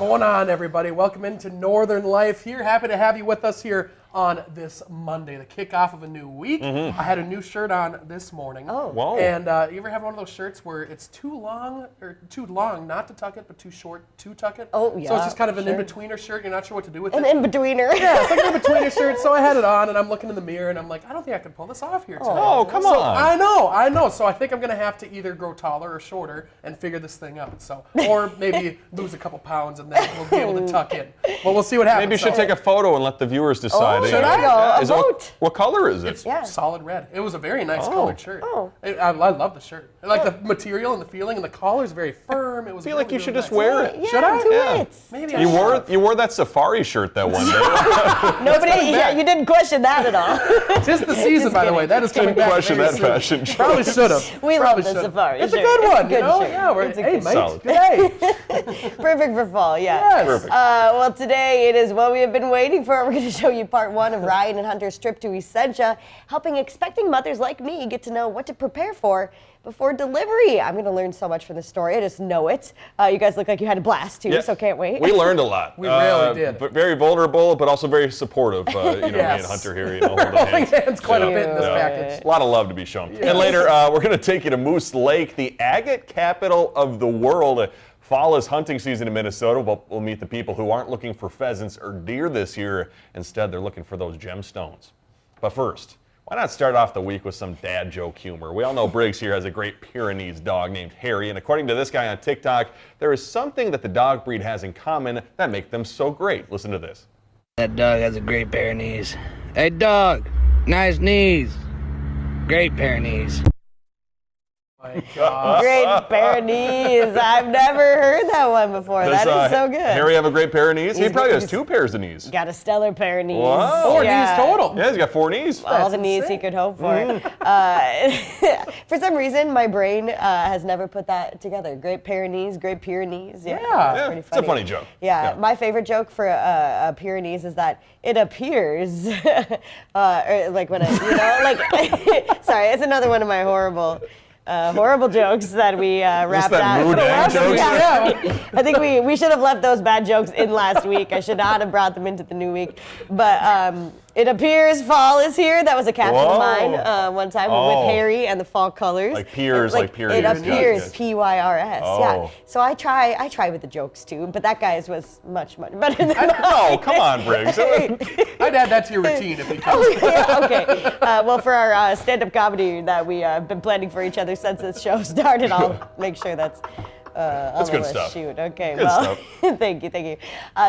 going on, everybody? Welcome into Northern Life here. Happy to have you with us here on this Monday, the kickoff of a new week. I had a new shirt on this morning. Oh. Whoa. And you ever have one of those shirts where it's too long not to tuck it, but too short to tuck it? Oh, yeah. So it's just kind of an sure. in-betweener shirt. You're not sure what to do with An it. in-betweener. Yeah, it's like an in-betweener shirt. So I had it on, and I'm looking in the mirror, and I'm like, I don't think I can pull this off here today. Oh, come So, on. I know. So I think I'm going to have to either grow taller or shorter and figure this thing out. So, or maybe lose a couple pounds, and then we'll be able to tuck in. But we'll see what happens. Maybe you should take a photo and let the viewers decide. should I go? Vote. What color is it? It's Yeah. solid red. It was a very nice colored shirt. Oh. I love the shirt. I like the material and the feeling, and the collar is very firm. It was I feel really, like you should really just nice. wear it. Yeah, Should I? do Yeah. it. Maybe I You wore that safari shirt that one day. Nobody, you didn't question that at all. Tis the season, by the way. That is coming Didn't back. question very that soon. fashion choice. Probably should have. We love the safari It's a shirt. good It's a one, good you know? shirt. Yeah, It's a hey, good mate. Solid. Good day. Perfect for fall, yeah. Yes. Perfect. Well, today it is what we have been waiting for. We're going to show you part one of Ryan and Hunter's trip to Essentia, helping expecting mothers like me get to know what to prepare for before delivery. I'm going to learn so much from this story. I just know it. You guys look like you had a blast, too, Yeah. so can't wait. We learned a lot. We really did. But very vulnerable, but also very supportive. Me and Hunter here, holding Holding hands. hands quite a bit in this Yeah. package. A lot of love to be shown. And later, we're going to take you to Moose Lake, the Agate Capital of the world. Fall is hunting season in Minnesota. We'll meet the people who aren't looking for pheasants or deer this year. Instead, they're looking for those gemstones. But first, why not start off the week with some dad joke humor? We all know Briggs here has a great Pyrenees dog named Harry, and according to this guy on TikTok, there is something that the dog breed has in common that makes them so great. Listen to this. That dog has a great pair of knees. Hey, dog, nice knees. Great pair of knees. My God. Great pair of knees. I've never heard that one before. Does, That is so good. Harry have a great pair of knees? He He's- probably has he's- 2 pairs of knees. Got a stellar pair of knees. Wow. 4 Yeah. knees total. Yeah, he's got 4 knees. All That's the knees insane. he could hope for. For some reason, my brain has never put that together. Great Pyrenees, great Pyrenees. Yeah, Yeah. that's pretty It's a funny joke. Yeah, my favorite joke for a Pyrenees is that it appears, or like when sorry, it's another one of my horrible jokes that we wrapped that out. mood Last jokes? week. Yeah. I think we should have left those bad jokes in last week. I should not have brought them into the new week. But it appears fall is here. That was a caption of mine one time Oh. with Harry and the fall colors. Like peers, like periods. It appears, Gotcha. P-Y-R-S, Oh. yeah. So I try with the jokes too, but that guy's was much better than mine. Oh, come on, Briggs. I'd add that to your routine if you could. Yeah, okay. Well, for our stand-up comedy that we have been planning for each other since this show started, I'll make sure that's on the good list. stuff. Shoot. Okay. Good well, stuff. thank you.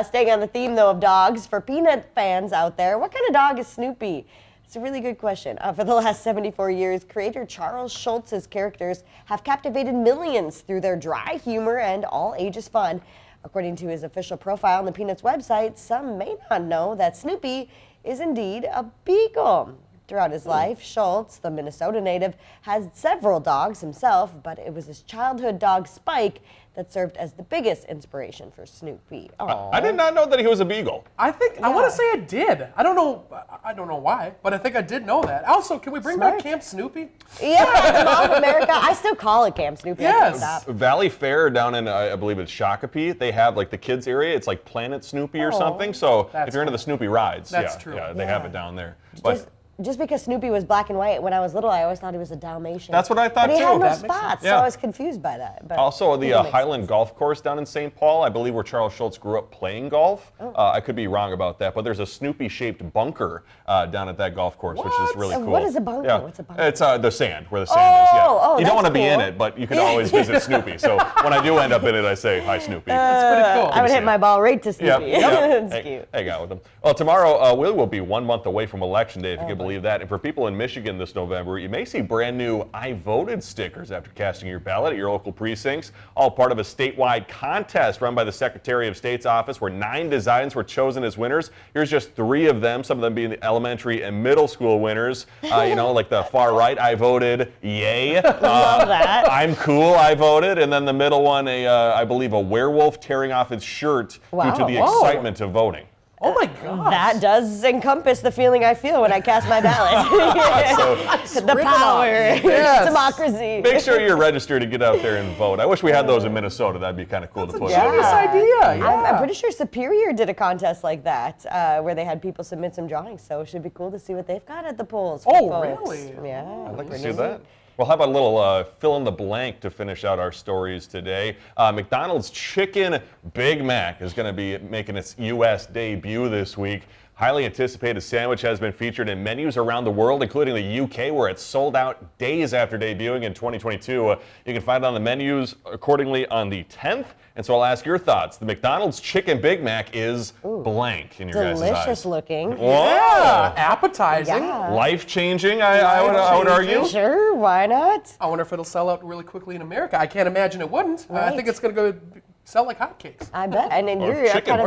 Staying on the theme though of dogs, for peanut fans out there, what kind of dog is Snoopy? It's a really good question. For the last 74 years, creator Charles Schulz's characters have captivated millions through their dry humor and all ages fun. According to his official profile on the Peanuts website, some may not know that Snoopy is indeed a beagle. Throughout his life, Schultz, the Minnesota native, had several dogs himself, but it was his childhood dog Spike that served as the biggest inspiration for Snoopy. I did not know that he was a beagle. I want to say I did. I don't know why, but I think I did know that. Also, can we bring back Camp Snoopy? Yeah, the Mall of America. I still call it Camp Snoopy. I can't Yes. stop. Valley Fair down in, I believe it's Shakopee, they have like the kids area. It's like Planet Snoopy or something. So That's if you're into cool. the Snoopy rides, That's yeah, true. yeah, they have Yeah. it down there. But Just because Snoopy was black and white when I was little, I always thought he was a Dalmatian. That's what I thought, but he too. had no That makes spots, sense. so Yeah. I was confused by that. But also it the makes Highland sense. Golf Course down in St. Paul, I believe where Charles Schultz grew up playing golf. I could be wrong about that, but there's a Snoopy-shaped bunker down at that golf course, which is really And cool. what is a bunker? Yeah. What's a bunker? It's the sand, where the sand is. Yeah. Oh, you don't want to that's be in cool. it, but you can always visit Snoopy. So when I do end up in it, I say, hi, Snoopy. That's pretty cool. I would hit see my it. ball right to Snoopy. That's Hey, cute. hang out with them. Well, tomorrow we will be 1 month away from Election Day, if you can believe that. And for people in Michigan this November, you may see brand new I voted stickers after casting your ballot at your local precincts. All part of a statewide contest run by the Secretary of State's office where 9 designs were chosen as winners. Here's just 3 of them, some of them being the elementary and middle school winners. Like the far right, I voted, yay. Love that. I'm cool, I voted. And then the middle one, I believe a werewolf tearing off its shirt due to the Whoa. excitement of voting. Oh my gosh. That does encompass the feeling I feel when I cast my ballot. The Rip it power, off. Yes. democracy. Make sure you're registered to get out there and vote. I wish we had those in Minnesota. That'd be kind of cool to put Genius on. idea. Yeah. I'm pretty sure Superior did a contest like that where they had people submit some drawings. So it should be cool to see what they've got at the polls. For Oh, folks. really? Yeah. I'd like to see that. Well, how about a little fill in the blank to finish out our stories today? McDonald's Chicken Big Mac is going to be making its U.S. debut this week. Highly anticipated sandwich has been featured in menus around the world, including the UK, where it's sold out days after debuting in 2022. You can find it on the menus accordingly on the 10th. And so I'll ask your thoughts. The McDonald's Chicken Big Mac is blank in your guys' eyes. Delicious looking. Wow. Appetizing. Yeah. Life-changing, I would argue. Sure, why not? I wonder if it'll sell out really quickly in America. I can't imagine it wouldn't. I Right. think it's going to go sell like hotcakes. I bet. And then Or you're chicken.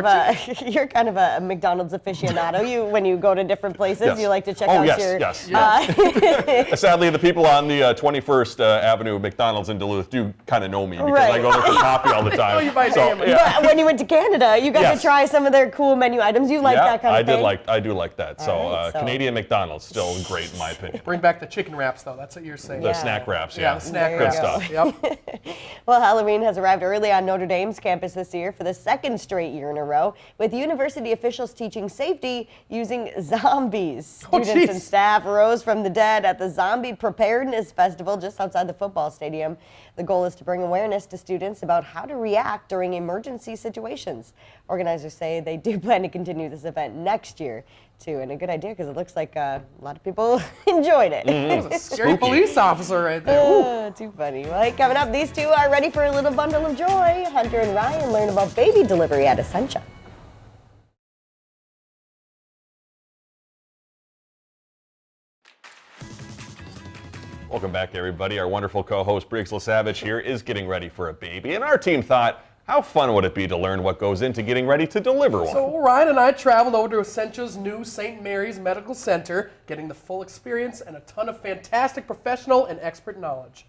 you're kind of a McDonald's aficionado. You when you go to different places, Yes. you like to check Oh, out yes, your yes. Sadly, the people on the 21st Avenue McDonald's in Duluth do kind of know me because I Right. go there for coffee all the time. Oh, you buy ham. yeah. But when you went to Canada, you got Yes. to try some of their cool menu items. You like that kind of thing? I do like that. So, right, so- Canadian McDonald's still great in my opinion. Bring back the chicken wraps, though. That's what you're saying. The Yeah. snack wraps, Yeah, the snack There good you go. stuff. Yep. Well, Halloween has arrived early on Notre Dame's campus this year for the second straight year in a row, with university officials teaching safety using zombies. Oh, Students and jeez. staff rose from the dead at the Zombie Preparedness Festival just outside the football stadium. The goal is to bring awareness to students about how to react during emergency situations. Organizers say they do plan to continue this event next year, too, and a good idea because it looks like a lot of people enjoyed it. That was a scary police officer right there. Ooh. Too funny. Well, hey, coming up, these two are ready for a little bundle of joy. Hunter and Ryan learn about baby delivery at Essentia. Welcome back, everybody. Our wonderful co-host Briggs LaSavage here is getting ready for a baby, and our team thought, how fun would it be to learn what goes into getting ready to deliver one? So Ryan and I traveled over to Essentia's new St. Mary's Medical Center, getting the full experience and a ton of fantastic professional and expert knowledge.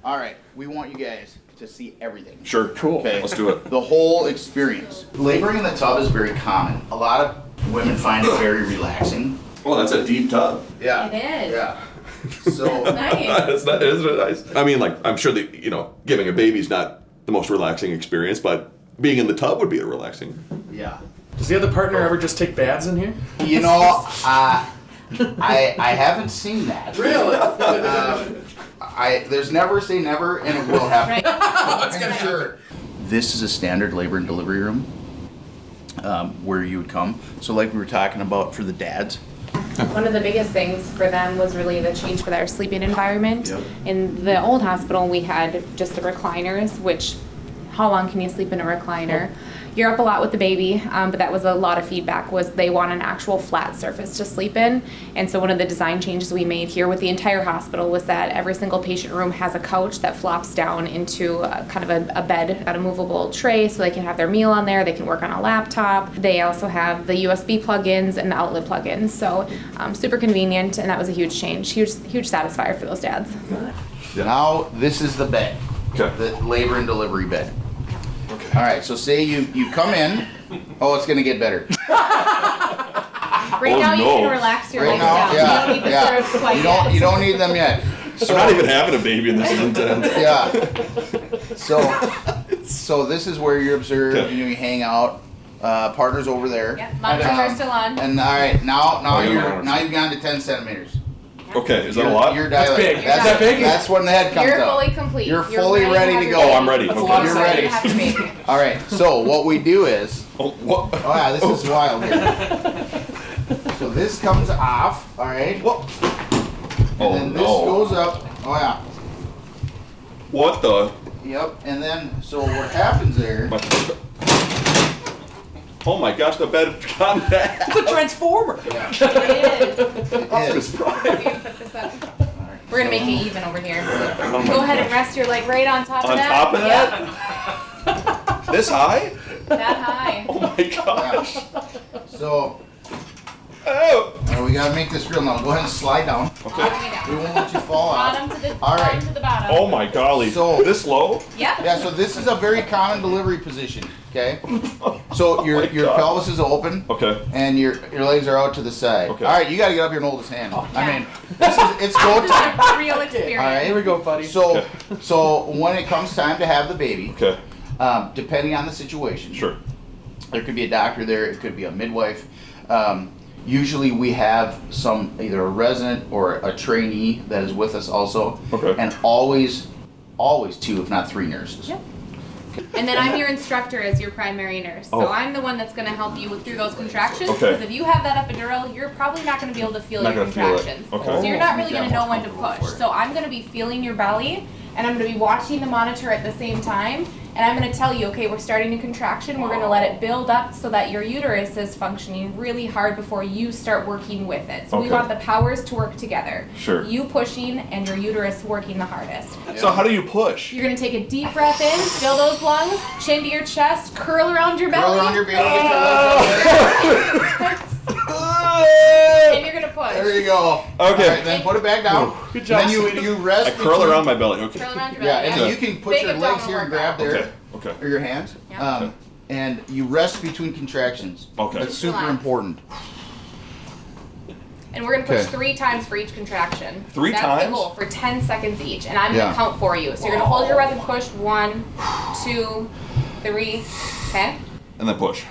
All right, we want you guys to see everything. Sure. Cool. Okay. Let's do it. The whole experience. Laboring in the tub is very common. A lot of women find it very relaxing. Oh, that's a deep tub. Yeah. It is. Yeah. So Nice. Isn't it nice? I mean, like, I'm sure that, giving a baby's not the most relaxing experience, but being in the tub would be a relaxing. yeah. Does the other partner ever just take baths in here? You know, I haven't seen that. Really? There's never say never, and it will happen. It's gonna Sure. This is a standard labor and delivery room where you would come. So like we were talking about for the dads. One of the biggest things for them was really the change for their sleeping environment. Yep. In the old hospital, we had just the recliners, which, how long can you sleep in a recliner? You're up a lot with the baby, but that was a lot of feedback, was they want an actual flat surface to sleep in. And so one of the design changes we made here with the entire hospital was that every single patient room has a couch that flops down into kind of a bed, a movable tray, so they can have their meal on there, they can work on a laptop. They also have the USB plugins and the outlet plugins, so super convenient, and that was a huge change, huge satisfier for those dads. Now this is the bed. Okay. The labor and delivery bed. All right, so say you come in. Oh, it's gonna get better. Right Oh, now you no. can relax your Right legs now, down. yeah, You don't need the yeah. stirrups quite You don't need them yet. I'm not even having a baby and this is intense. Yeah. So this is where you're observed. Okay. You hang out. Partners over there. Yep, monitors are still on. And all right, now yeah. you've gone to 10 centimeters. Okay, is that a lot? You're That's dilated. big. Is that big? That's when the head comes You're out. fully complete. You're fully ready have to your go. baby. Oh, I'm ready. That's a Okay. lot of You're sex. ready. You have your baby. All right. So what we do is, Oh, what? oh yeah, this is wild here. So this comes off. All right. What? And Oh, then this no. goes up. Oh yeah. What the? Yep. And then so what happens there? Oh my gosh, the bed got that. It's a transformer. Yeah. It is. It is. You can put this up. All right. We're gonna make it even over here. Oh my Go ahead and rest your leg right on top of On that. top of that? This high? Yep, that high. Oh my gosh. So Oh. we gotta make this real now. Go ahead and slide down. All the way down. We won't let you fall off. Bottom to the All bottom right. to the bottom. Oh my golly. So- this low? Yep. Yeah, so this is a very common delivery position. Okay. So your pelvis is open. Okay. And your legs are out to the side. Okay. All right, you got to get up here and hold his hand. Yeah. I mean, it's go This time. is a real experience. All right. Here we go, buddy. So when it comes time to have the baby, Okay. depending on the situation, Sure. there could be a doctor there. It could be a midwife. Usually we have either a resident or a trainee that is with us also. Okay. And always 2, if not 3 nurses. Yep. And then I'm your instructor as your primary nurse. So Oh. I'm the one that's going to help you through those contractions. Okay. Because if you have that epidural, you're probably not going to be able to feel Not your gonna feel it. contractions. Okay. So you're not really going to know when to push. So I'm going to be feeling your belly, and I'm going to be watching the monitor at the same time. And I'm going to tell you, okay, we're starting a contraction. We're going to let it build up so that your uterus is functioning really hard before you start working with it. So we Okay. want the powers to work together. Sure. You pushing and your uterus working the hardest. So how do you push? You're gonna take a deep breath in, fill those lungs, chin to your chest, curl around your belly. Curl around your belly. Get your legs And you're gonna push. There you go. Okay. All right, then put it back down. Good job. Then you rest. I curl between- around my belly. Okay. Curl around your Yeah, belly. and then you can put Big your legs abdominal here and workout. grab there. Okay. Okay. Or your hands. Yeah. And you rest between contractions. Okay. That's super Relax. important. And we're gonna push Okay. 3 times for each contraction. Three That's times? the goal for 10 seconds each. And I'm Yeah. gonna count for you. So you're gonna hold your breath and push 1, 2, 3. Okay? And then push.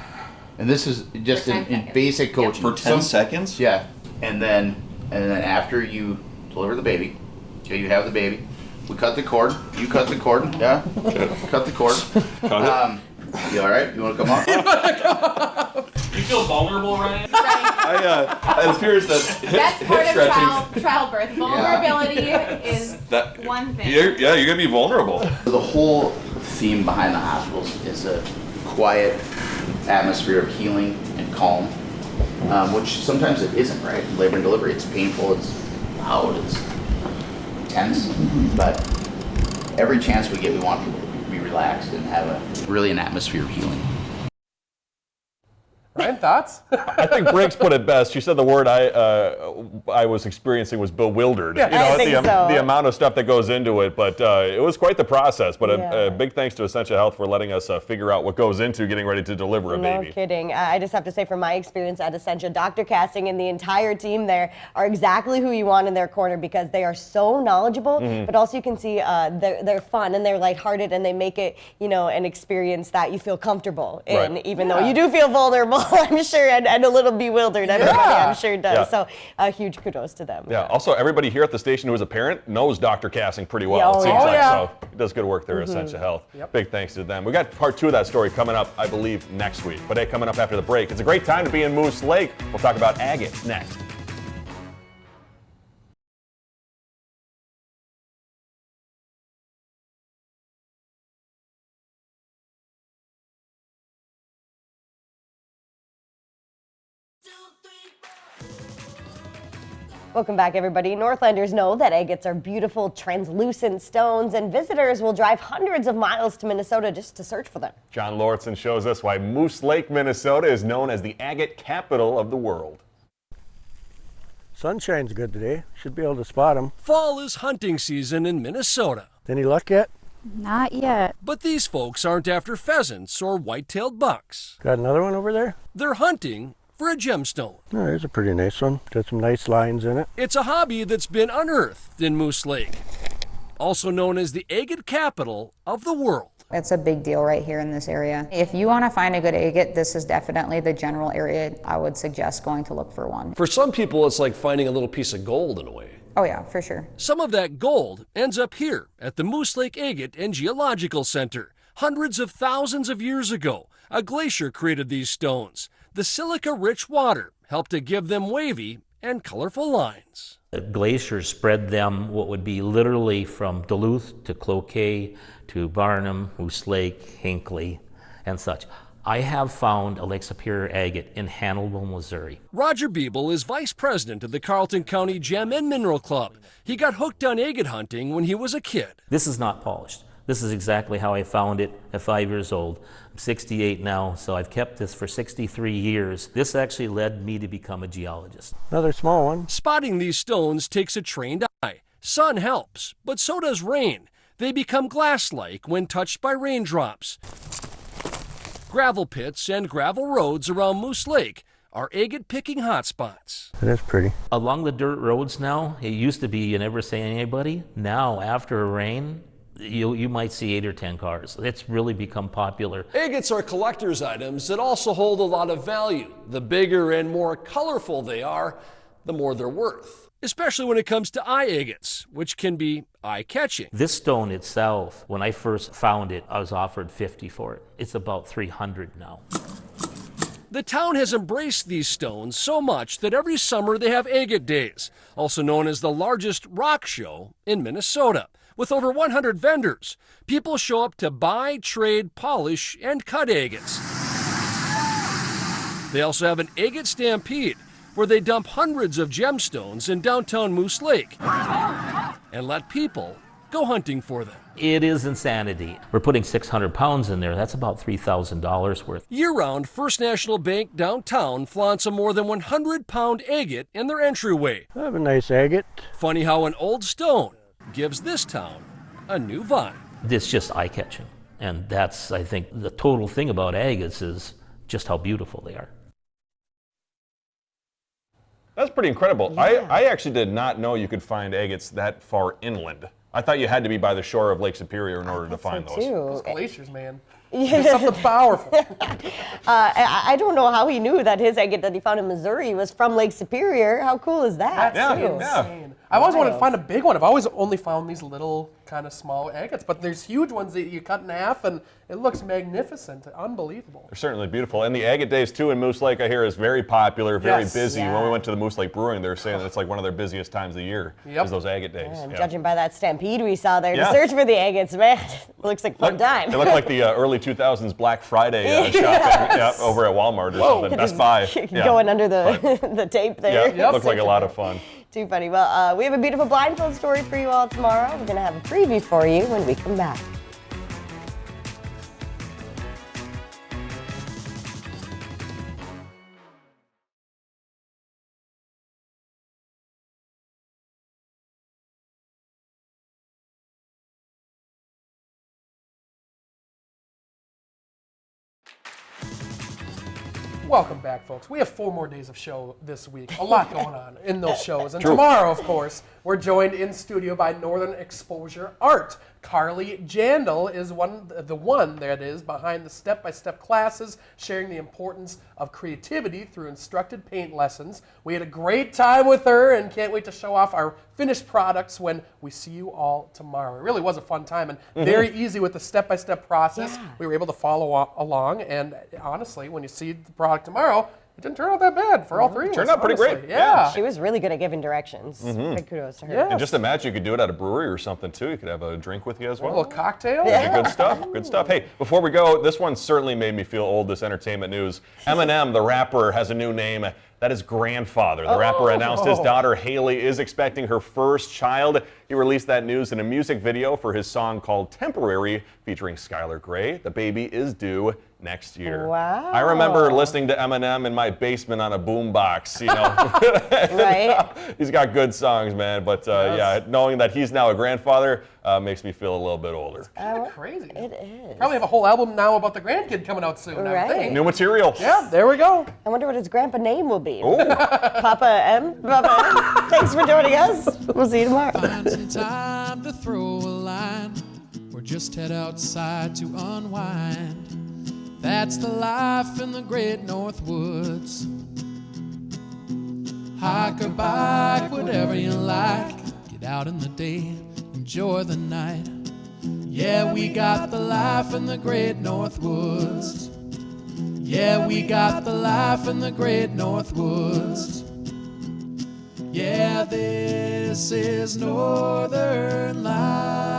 And this is just For 10 in seconds. basic coaching. For 10 seconds? Yeah. And then after you deliver the baby, okay, you have the baby. We cut the cord. You cut the cord. Yeah. Cut the cord. Cut it. You all right? You want to come up? You feel vulnerable, Ryan? It appears that That's hip part of stretching. childbirth. Vulnerability is That, one thing. you're gonna be vulnerable. The whole theme behind the hospitals is a quiet atmosphere of healing and calm, which sometimes it isn't, right? Labor and delivery, it's painful, it's loud, it's tense, but every chance we get, we want people to be relaxed and have really an atmosphere of healing. Ryan, thoughts? I think Briggs put it best. She said the word I was experiencing was bewildered. Yeah. I think so. The amount of stuff that goes into it, but it was quite the process. But Yeah. a big thanks to Essentia Health for letting us figure out what goes into getting ready to deliver a No baby. kidding. I just have to say, from my experience at Essentia, Dr. Casting and the entire team there are exactly who you want in their corner because they are so knowledgeable, but also you can see they're fun and they're lighthearted and they make it, an experience that you feel comfortable in, Right. even though you do feel vulnerable, I'm sure, and a little bewildered. Everybody, I'm sure, does. Yeah. So huge kudos to them. Yeah. Also, everybody here at the station who is a parent knows Dr. Casting pretty well. Yeah, It oh, seems yeah. like yeah. so. He does good work there at Essentia Health. Big thanks to them. We got part 2 of that story coming up, I believe, next week. But hey, coming up after the break, it's a great time to be in Moose Lake. We'll talk about agates next. Welcome back, everybody. Northlanders know that agates are beautiful, translucent stones, and visitors will drive hundreds of miles to Minnesota just to search for them. John Lauritsen shows us why Moose Lake, Minnesota is known as the agate capital of the world. Sunshine's good today. Should be able to spot them. Fall is hunting season in Minnesota. Any luck yet? Not yet. But these folks aren't after pheasants or white-tailed bucks. Got another one over there? They're hunting for a gemstone. Oh, there's a pretty nice one. Got some nice lines in it. It's a hobby that's been unearthed in Moose Lake, also known as the agate capital of the world. It's a big deal right here in this area. If you want to find a good agate, this is definitely the general area I would suggest going to look for one. For some people, it's like finding a little piece of gold in a way. Oh yeah, for sure. Some of that gold ends up here at the Moose Lake Agate and Geological Center. Hundreds of thousands of years ago, a glacier created these stones. The silica-rich water helped to give them wavy and colorful lines. The glacier spread them what would be literally from Duluth to Cloquet to Barnum, Moose Lake, Hinckley, and such. I have found a Lake Superior agate in Hannibal, Missouri. Roger Biebel is vice president of the Carleton County Gem and Mineral Club. He got hooked on agate hunting when he was a kid. This is not polished. This is exactly how I found it at 5 years old. I'm 68 now, so I've kept this for 63 years. This actually led me to become a geologist. Another small one. Spotting these stones takes a trained eye. Sun helps, but so does rain. They become glass-like when touched by raindrops. Gravel pits and gravel roads around Moose Lake are agate picking hotspots. It is pretty. Along the dirt roads now, it used to be you never see anybody. Now, after a rain, you might see 8 or 10 cars. It's really become popular. Agates are collector's items that also hold a lot of value. The bigger and more colorful they are, the more they're worth. Especially when it comes to eye agates, which can be eye-catching. This stone itself, when I first found it, I was offered $50 for it. It's about $300 now. The town has embraced these stones so much that every summer they have agate days, also known as the largest rock show in Minnesota. With over 100 vendors, people show up to buy, trade, polish, and cut agates. They also have an agate stampede, where they dump hundreds of gemstones in downtown Moose Lake and let people go hunting for them. It is insanity. We're putting 600 pounds in there. That's about $3,000 worth. Year-round, First National Bank downtown flaunts a more than 100-pound agate in their entryway. I have a nice agate. Funny how an old stone gives this town a new vibe. It's just eye-catching. And that's, I think, the total thing about agates is just how beautiful they are. That's pretty incredible. Yeah. I actually did not know you could find agates that far inland. I thought you had to be by the shore of Lake Superior in order to find those. Those glaciers, man. There's something powerful. I don't know how he knew that his agate that he found in Missouri was from Lake Superior. How cool is that? That's too? insane. I've always wanted to find a big one. I've always only found these little kind of small agates, but there's huge ones that you cut in half, and it looks magnificent, unbelievable. They're certainly beautiful. And the agate days, too, in Moose Lake, I hear, is very popular, very busy. Yeah. When we went to the Moose Lake Brewing, they were saying that it's like one of their busiest times of the year, is those agate days. And judging by that stampede we saw there Yeah. to search for the agates, man, looks like fun time. It looked like the early 2000s Black Friday shopping over at Walmart or something, Best Buy. Going under the, the tape there. Yeah, looked like a lot of fun. Too funny. Well, we have a beautiful blindfold story for you all tomorrow. We're going to have a preview for you when we come back. Welcome back, folks. We have 4 more days of show this week. A lot going on in those shows. And tomorrow, of course, we're joined in studio by Northern Exposure Art. Carly Jandal is the one that is behind the step-by-step classes, sharing the importance of creativity through instructed paint lessons. We had a great time with her and can't wait to show off our finished products when we see you all tomorrow. It really was a fun time and very easy with the step-by-step process. Yeah. We were able to follow along, and honestly, when you see the product tomorrow, it didn't turn out that bad for all three of us. Turned out pretty great. Yeah. She was really good at giving directions. Big kudos to her. Yeah. And just imagine you could do it at a brewery or something too. You could have a drink with you as well. A little cocktail. Yeah. Good stuff. Good stuff. Hey, before we go, this one certainly made me feel old, this entertainment news. Eminem, the rapper, has a new name. That is Grandfather. The rapper announced his daughter Haley is expecting her first child. He released that news in a music video for his song called Temporary, featuring Skylar Grey. The baby is due next year. Wow. I remember listening to Eminem in my basement on a boombox, you know. Right. He's got good songs, man. But yeah, knowing that he's now a grandfather makes me feel a little bit older. It's kind of crazy. It is. Probably have a whole album now about the grandkid coming out soon, I would think. New material. Yeah, there we go. I wonder what his grandpa name will be. Oh. Papa M. Papa M. Thanks for joining us. We'll see you tomorrow. Find some time to throw a line, or just head outside to unwind. That's the life in the great North Woods. Hike or bike, whatever you like. Get out in the day, enjoy the night. Yeah, we got the life in the great North Woods. Yeah, we got the life in the great North Woods. Yeah, this is Northern Life.